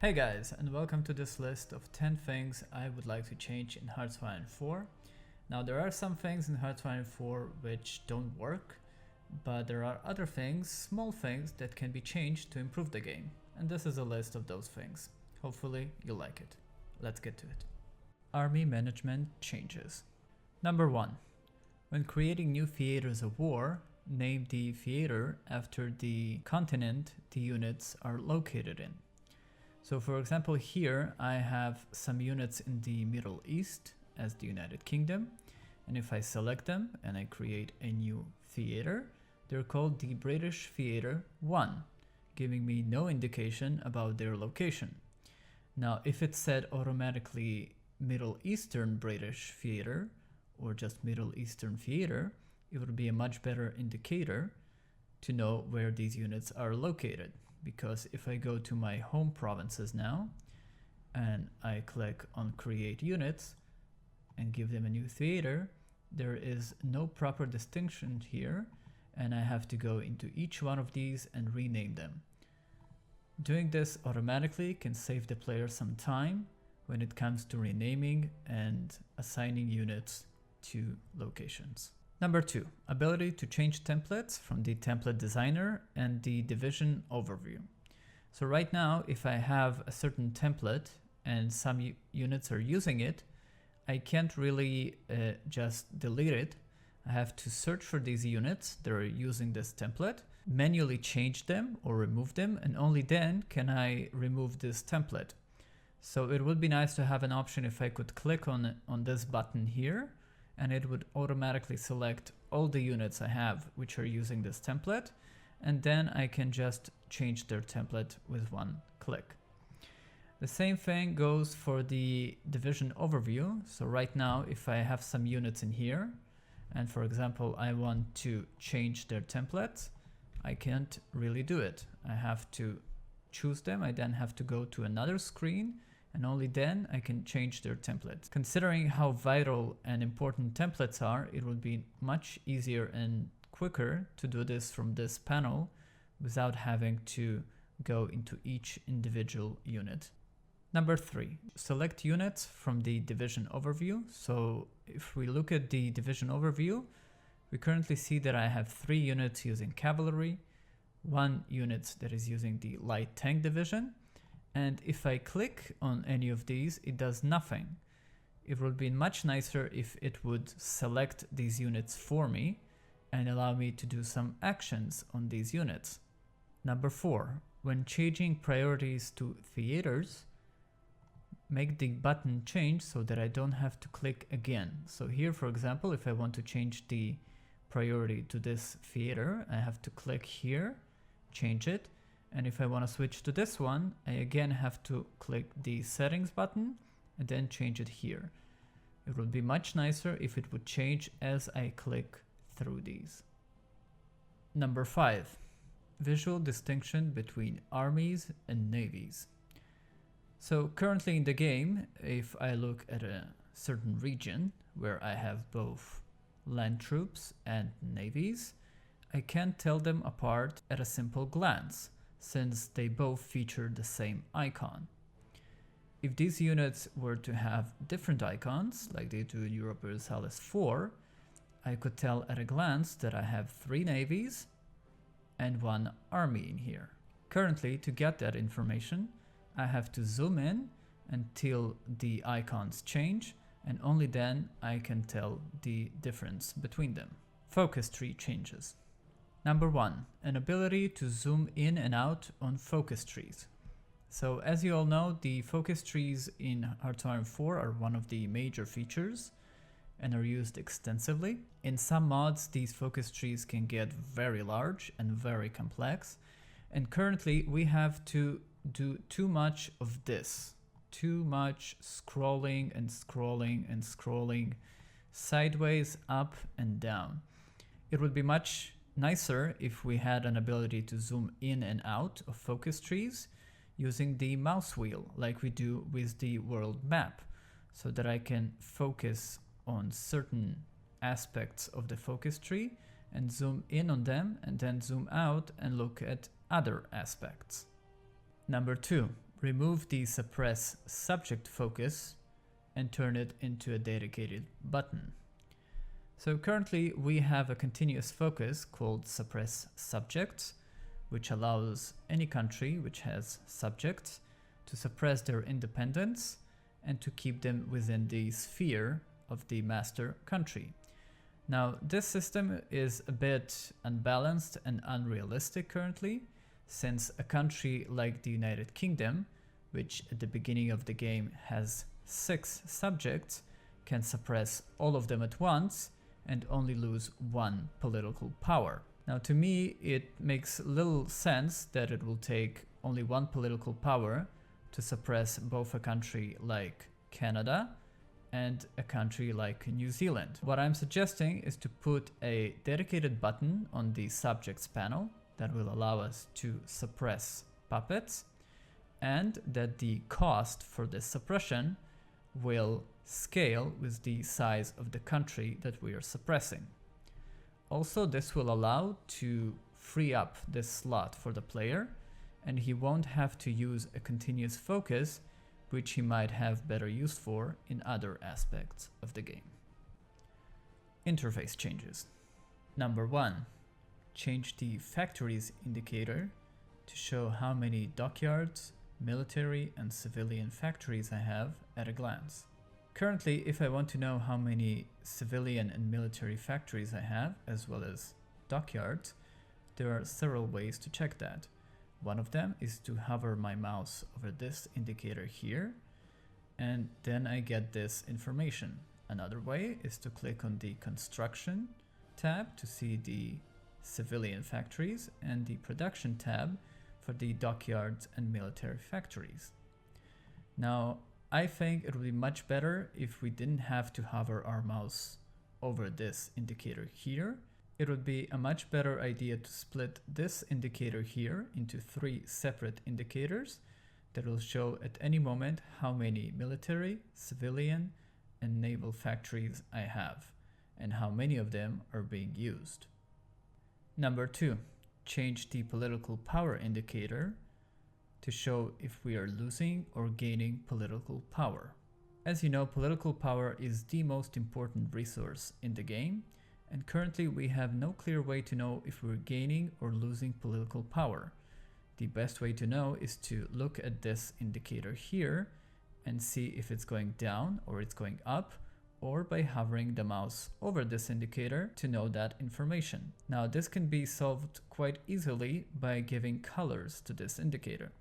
Hey guys, and welcome to this list of 10 things I would like to change in Hearthstone 4. Now there are some things in Hearthstone 4 which don't work, but there are other things, small things, that can be changed to improve the game. And this is a list of those things. Hopefully you'll like it. Let's get to it. Army management changes. Number 1. When creating new theaters of war, name the theater after the continent the units are located in. So for example, here I have some units in the Middle East as the United Kingdom, and if I select them and I create a new theater, they're called the British Theater 1, giving me no indication about their location. Now if it said automatically Middle Eastern British Theater or just Middle Eastern Theater, it would be a much better indicator to know where these units are located. Because if I go to my home provinces now and I click on create units and give them a new theater, there is no proper distinction here, and I have to go into each one of these and rename them. Doing this automatically can save the player some time when it comes to renaming and assigning units to locations. Number 2, ability to change templates from the template designer and the division overview. So right now, if I have a certain template and some units are using it, I can't really just delete it. I have to search for these units that are using this template, manually change them or remove them, and only then can I remove this template. So it would be nice to have an option if I could click on this button here, and it would automatically select all the units I have which are using this template, and then I can just change their template with one click. The same thing goes for the division overview. So right now, if I have some units in here, and for example, I want to change their template, I can't really do it. I have to choose them. I then have to go to another screen, and only then I can change their templates. Considering how vital and important templates are, it would be much easier and quicker to do this from this panel without having to go into each individual unit. Number 3, select units from the division overview. So if we look at the division overview, we currently see that I have 3 units using cavalry, 1 unit that is using the light tank division, and if I click on any of these, it does nothing. It would be much nicer if it would select these units for me and allow me to do some actions on these units. Number 4, when changing priorities to theaters, make the button change so that I don't have to click again. So here, for example, if I want to change the priority to this theater, I have to click here, change it. And if I want to switch to this one, I again have to click the settings button and then change it here. It would be much nicer if it would change as I click through these. Number 5, visual distinction between armies and navies. So currently in the game, if I look at a certain region where I have both land troops and navies, I can't tell them apart at a simple glance, since they both feature the same icon. If these units were to have different icons, like they do in Europa Universalis 4, I could tell at a glance that I have 3 navies and 1 army in here. Currently, to get that information, I have to zoom in until the icons change, and only then I can tell the difference between them. Focus tree changes. Number 1, an ability to zoom in and out on focus trees. So as you all know, the focus trees in Hearthstone 4 are one of the major features and are used extensively. In some mods, these focus trees can get very large and very complex, and currently we have to do too much of this. Too much scrolling and scrolling and scrolling sideways, up and down. It would be much nicer if we had an ability to zoom in and out of focus trees using the mouse wheel like we do with the world map, so that I can focus on certain aspects of the focus tree and zoom in on them and then zoom out and look at other aspects. Number 2, remove the suppress subject focus and turn it into a dedicated button. So currently we have a continuous focus called suppress subjects, which allows any country which has subjects to suppress their independence and to keep them within the sphere of the master country. Now, this system is a bit unbalanced and unrealistic currently, since a country like the United Kingdom, which at the beginning of the game has 6 subjects, can suppress all of them at once and only lose 1 political power. Now, to me, it makes little sense that it will take only 1 political power to suppress both a country like Canada and a country like New Zealand. What I'm suggesting is to put a dedicated button on the subjects panel that will allow us to suppress puppets, and that the cost for this suppression will scale with the size of the country that we are suppressing. Also, this will allow to free up this slot for the player, and he won't have to use a continuous focus, which he might have better use for in other aspects of the game. Interface changes. Number 1. Change the factories indicator to show how many dockyards, military and civilian factories I have at a glance. Currently, if I want to know how many civilian and military factories I have, as well as dockyards, there are several ways to check that. One of them is to hover my mouse over this indicator here, and then I get this information. Another way is to click on the construction tab to see the civilian factories and the production tab for the dockyards and military factories. Now, I think it would be much better if we didn't have to hover our mouse over this indicator here. It would be a much better idea to split this indicator here into 3 separate indicators that will show at any moment how many military, civilian, and naval factories I have, and how many of them are being used. Number 2, change the political power indicator to show if we are losing or gaining political power. As you know, political power is the most important resource in the game, and currently we have no clear way to know if we're gaining or losing political power. The best way to know is to look at this indicator here and see if it's going down or it's going up, or by hovering the mouse over this indicator to know that information. Now, this can be solved quite easily by giving colors to this indicator,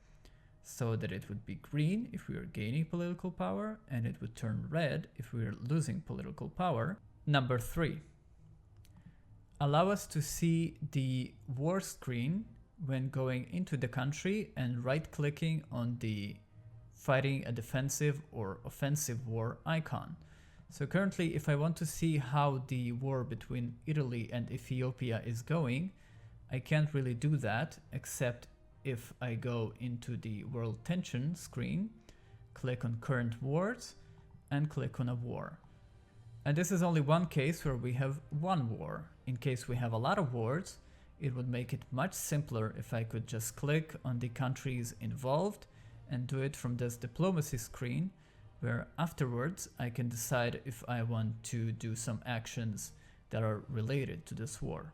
so that it would be green if we are gaining political power and it would turn red if we are losing political power. Number 3. Allow us to see the war screen when going into the country and right-clicking on the fighting a defensive or offensive war icon. So currently, if I want to see how the war between Italy and Ethiopia is going, I can't really do that except if I go into the World Tension screen, click on Current Wars, and click on a war. And this is only one case where we have one war. In case we have a lot of wars, it would make it much simpler if I could just click on the countries involved and do it from this diplomacy screen, where afterwards I can decide if I want to do some actions that are related to this war.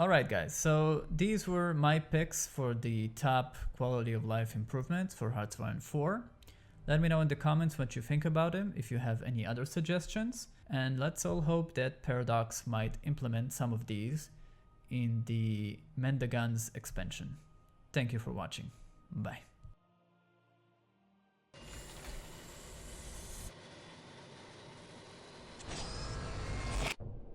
Alright guys, so these were my picks for the top quality of life improvements for Hearts of Iron 4. Let me know in the comments what you think about them, if you have any other suggestions, and let's all hope that Paradox might implement some of these in the Mend the Guns expansion. Thank you for watching. Bye.